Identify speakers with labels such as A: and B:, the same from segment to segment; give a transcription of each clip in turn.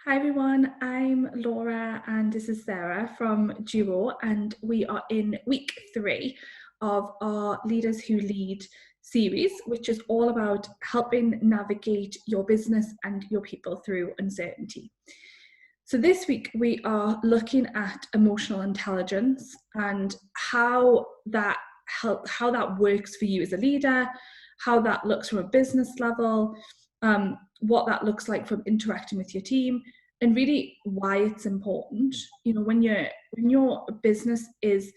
A: Hi everyone, I'm Laura and this is Sarah from Duo, and we are in week 3 of our Leaders Who Lead series, which is all about helping navigate your business and your people through uncertainty. So this week we are looking at emotional intelligence and how that works for you as a leader, how that looks from a business level, what that looks like from interacting with your team, and really why it's important. You know, when your business is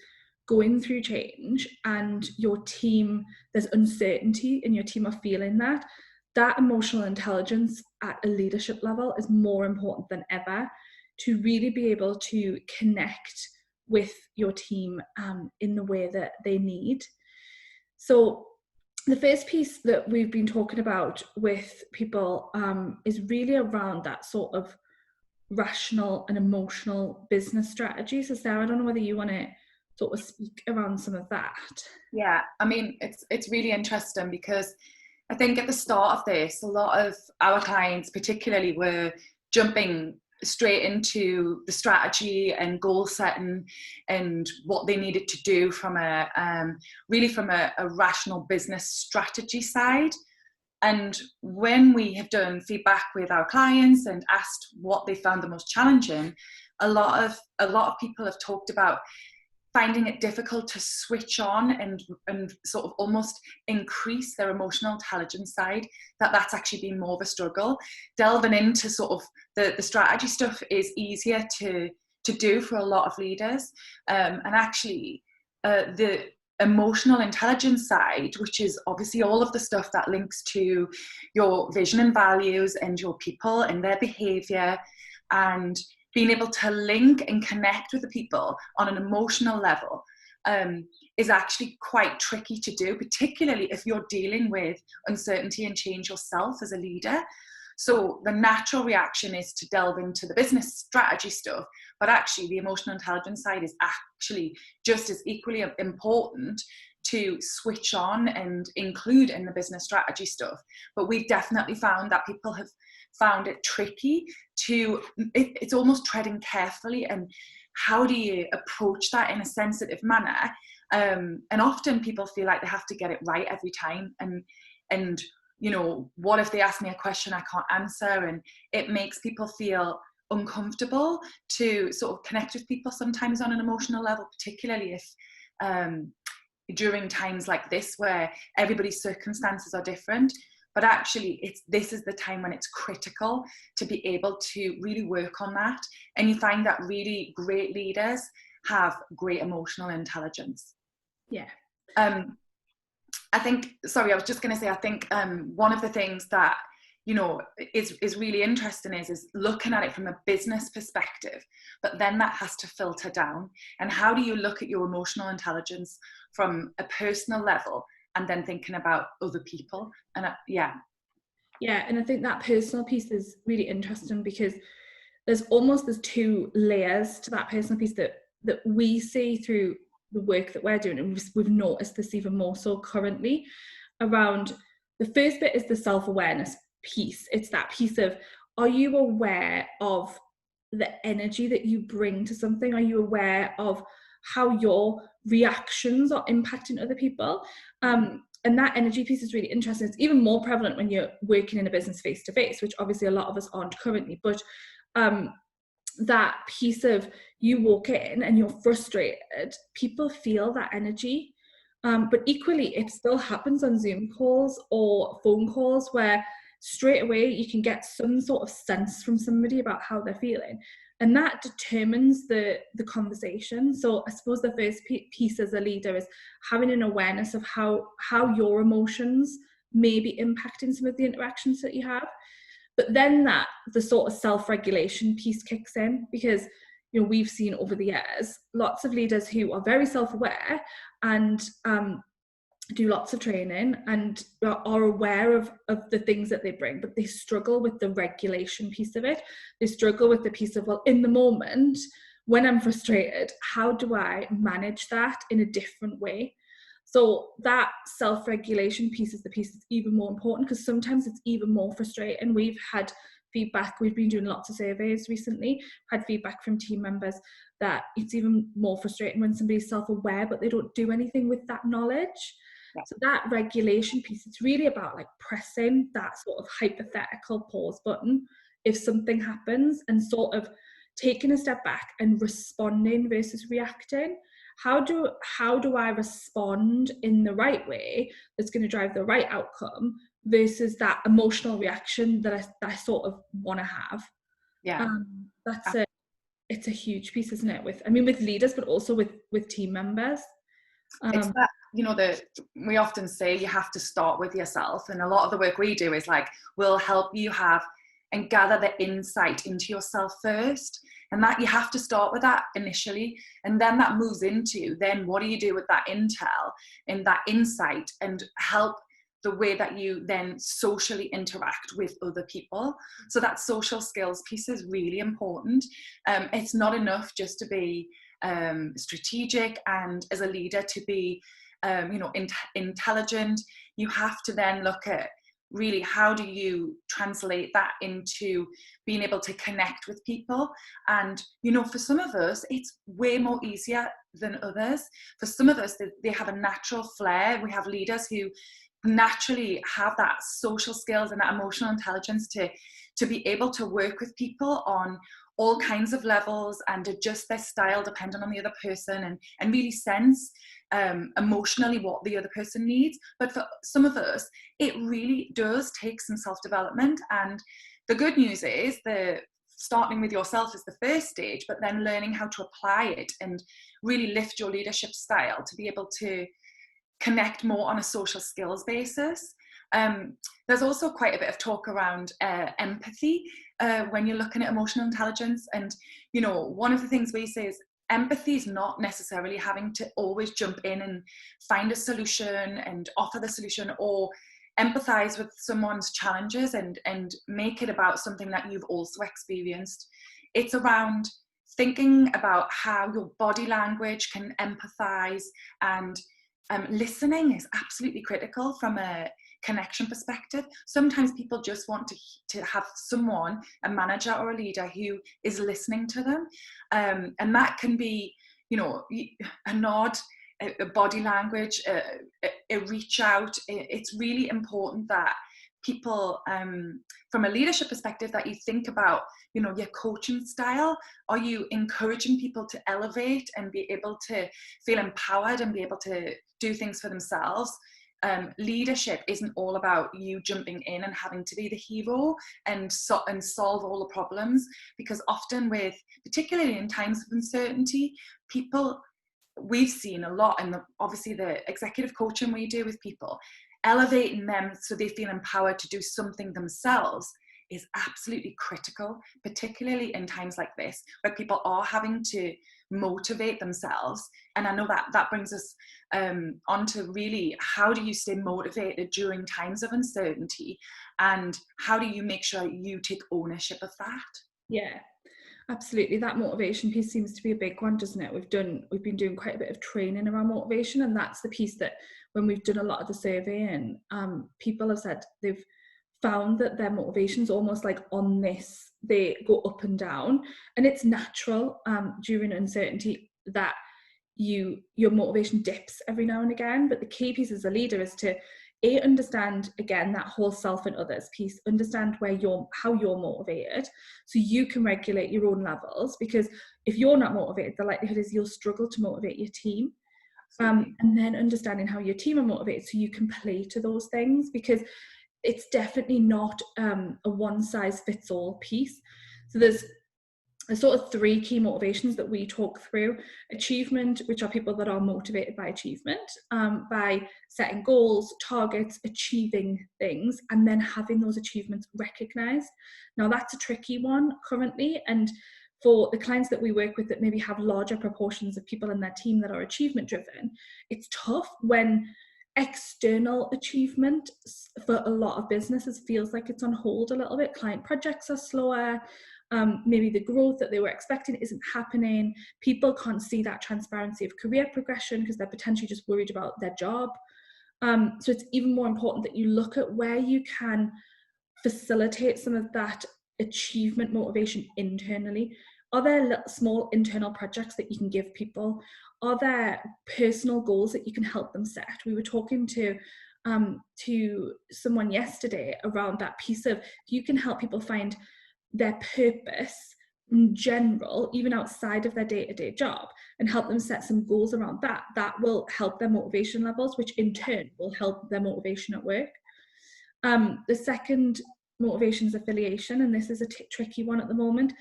A: going through change and your team, there's uncertainty and your team are feeling that emotional intelligence at a leadership level is more important than ever to really be able to connect with your team in the way that they need. So the first piece that we've been talking about with people is really around that sort of rational and emotional business strategy. So Sarah, I don't know whether you want to sort of speak around some of that.
B: Yeah, I mean, it's really interesting because I think at the start of this, a lot of our clients particularly were jumping straight into the strategy and goal setting and what they needed to do from a rational business strategy side. And when we have done feedback with our clients and asked what they found the most challenging, a lot of people have talked about finding it difficult to switch on and sort of almost increase their emotional intelligence side, that's actually been more of a struggle. Delving into sort of the strategy stuff is easier to do for a lot of leaders. And actually the emotional intelligence side, which is obviously all of the stuff that links to your vision and values and your people and their behavior, and being able to link and connect with the people on an emotional level is actually quite tricky to do, particularly if you're dealing with uncertainty and change yourself as a leader. So the natural reaction is to delve into the business strategy stuff, but actually the emotional intelligence side is actually just as equally important to switch on and include in the business strategy stuff. But we've definitely found that people have found it tricky it's almost treading carefully, and how do you approach that in a sensitive manner? And often people feel like they have to get it right every time, and you know, what if they ask me a question I can't answer? And it makes people feel uncomfortable to sort of connect with people sometimes on an emotional level, particularly if during times like this where everybody's circumstances are different. But actually this is the time when it's critical to be able to really work on that. And you find that really great leaders have great emotional intelligence.
A: Yeah.
B: I think one of the things that, you know, is really interesting is looking at it from a business perspective, but then that has to filter down. And how do you look at your emotional intelligence from a personal level and then thinking about other people? And yeah,
A: and I think that personal piece is really interesting because there's 2 layers to that personal piece that we see through the work that we're doing, and we've noticed this even more so currently. Around the first bit is the self-awareness piece. It's that piece of, are you aware of the energy that you bring to something? Are you aware of how your reactions are impacting other people? And that energy piece is really interesting. It's even more prevalent when you're working in a business face to face, which obviously a lot of us aren't currently. But that piece of, you walk in and you're frustrated, people feel that energy. But equally, it still happens on Zoom calls or phone calls where straight away you can get some sort of sense from somebody about how they're feeling. And that determines the conversation. So I suppose the first piece as a leader is having an awareness of how your emotions may be impacting some of the interactions that you have. But then the sort of self-regulation piece kicks in, because, you know, we've seen over the years lots of leaders who are very self-aware and do lots of training and are aware of the things that they bring, but they struggle with the regulation piece of it. They struggle with the piece of, well, in the moment when I'm frustrated, how do I manage that in a different way? So that self-regulation piece is the piece that's even more important, because sometimes it's even more frustrating. We've had feedback. We've been doing lots of surveys recently, had feedback from team members that it's even more frustrating when somebody's self-aware but they don't do anything with that knowledge.
B: Yeah.
A: So that regulation piece, it's really about like pressing that sort of hypothetical pause button if something happens, and sort of taking a step back and responding versus reacting. How do I respond in the right way that's going to drive the right outcome versus that emotional reaction that I sort of want to have?
B: Yeah.
A: It's a huge piece, isn't it? With leaders, but also with team members.
B: It's that, we often say you have to start with yourself, and a lot of the work we do is like, we'll help you have and gather the insight into yourself first, and that you have to start with that initially, and then that moves into then what do you do with that intel and that insight, and help the way that you then socially interact with other people. So that social skills piece is really important. It's not enough just to be strategic and as a leader to be intelligent. You have to then look at really how do you translate that into being able to connect with people. And for some of us it's way more easier than others. For some of us they have a natural flair. We have leaders who naturally have that social skills and that emotional intelligence to be able to work with people on all kinds of levels and adjust their style depending on the other person, and really sense emotionally what the other person needs. But for some of us, it really does take some self-development. And the good news is starting with yourself is the first stage, but then learning how to apply it and really lift your leadership style to be able to connect more on a social skills basis. There's also quite a bit of talk around empathy when you're looking at emotional intelligence. And, one of the things we say is empathy is not necessarily having to always jump in and find a solution and offer the solution, or empathize with someone's challenges and make it about something that you've also experienced. It's around thinking about how your body language can empathize, and listening is absolutely critical from a connection perspective. Sometimes people just want to have someone, a manager or a leader, who is listening to them, and that can be a nod, a body language, a reach out. It's really important that people, from a leadership perspective, that you think about your coaching style. Are you encouraging people to elevate and be able to feel empowered and be able to do things for themselves? Leadership isn't all about you jumping in and having to be the hero and solve all the problems, because often particularly in times of uncertainty, we've seen a lot, and obviously the executive coaching we do with people, elevating them so they feel empowered to do something themselves is absolutely critical, particularly in times like this where people are having to motivate themselves. And I know that brings us on to really, how do you stay motivated during times of uncertainty, and how do you make sure you take ownership of that?
A: Yeah, absolutely. That motivation piece seems to be a big one, doesn't it? We've been doing quite a bit of training around motivation, and that's the piece that when we've done a lot of the surveying, people have said they've found that their motivation's almost like on this, they go up and down, and it's natural during uncertainty that your motivation dips every now and again. But the key piece as a leader is to understand, again, that whole self and others piece, understand how you're motivated so you can regulate your own levels, because if you're not motivated, the likelihood is you'll struggle to motivate your team. And then understanding how your team are motivated so you can play to those things, because it's definitely not a one-size-fits-all piece. So there's sort of three key motivations that we talk through. Achievement, which are people that are motivated by achievement, by setting goals, targets, achieving things, and then having those achievements recognized. Now that's a tricky one currently, and for the clients that we work with that maybe have larger proportions of people in their team that are achievement driven, it's tough when external achievement for a lot of businesses feels like it's on hold a little bit. Client projects are slower. Maybe the growth that they were expecting isn't happening. People can't see that transparency of career progression because they're potentially just worried about their job. So it's even more important that you look at where you can facilitate some of that achievement motivation internally? Are there little, small internal projects that you can give people? Are there personal goals that you can help them set? We were talking to someone yesterday around that piece of, you can help people find their purpose in general, even outside of their day-to-day job, and help them set some goals around that. That will help their motivation levels, which in turn will help their motivation at work. The second motivation is affiliation, and this is a tricky one at the moment.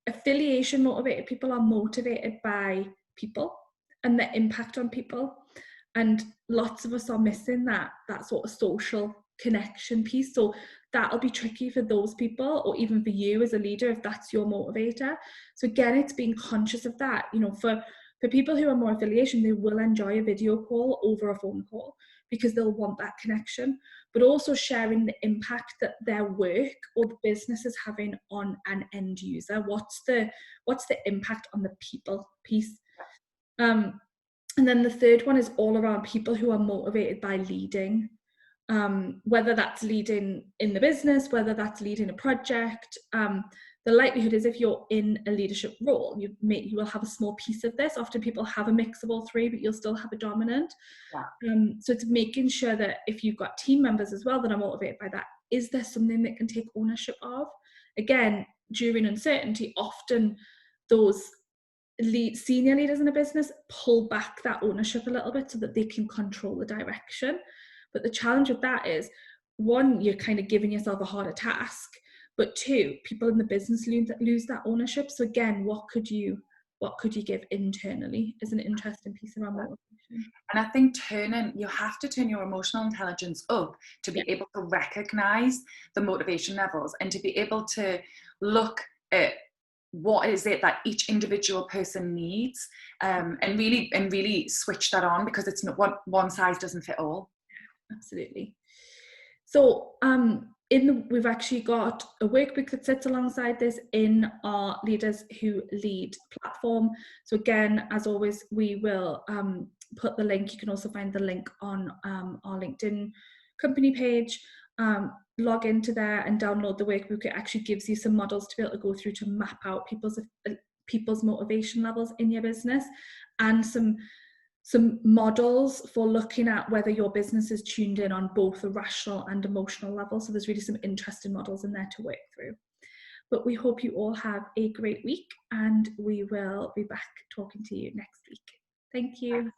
A: Affiliation motivated people are motivated by people and the impact on people, and lots of us are missing that sort of social connection piece. So that'll be tricky for those people, or even for you as a leader if that's your motivator. So again, it's being conscious of that. You know, for people who are more affiliation, they will enjoy a video call over a phone call because they'll want that connection, but also sharing the impact that their work or the business is having on an end user. What's the impact on the people piece? And then the third one is all around people who are motivated by leading, whether that's leading in the business, whether that's leading a project. The likelihood is if you're in a leadership role, you will have a small piece of this. Often people have a mix of all three, but you'll still have a dominant.
B: Yeah.
A: So it's making sure that if you've got team members as well that are motivated by that, is there something that can take ownership of? Again, during uncertainty, often those senior leaders in a business pull back that ownership a little bit so that they can control the direction. But the challenge with that is, one, you're kind of giving yourself a harder task, but two, people in the business lose that ownership. So again, what could you give internally is an interesting piece around motivation.
B: And I think you have to turn your emotional intelligence up to be able to recognize the motivation levels and to be able to look at what is it that each individual person needs, and really switch that on, because it's not one size doesn't fit all.
A: Absolutely. So we've actually got a workbook that sits alongside this in our Leaders Who Lead platform. So again, as always, we will put the link. You can also find the link on our LinkedIn company page. Log into there and download the workbook. It actually gives you some models to be able to go through to map out people's motivation levels in your business, and some models for looking at whether your business is tuned in on both a rational and emotional level. So there's really some interesting models in there to work through. But we hope you all have a great week, and we will be back talking to you next week. Thank you.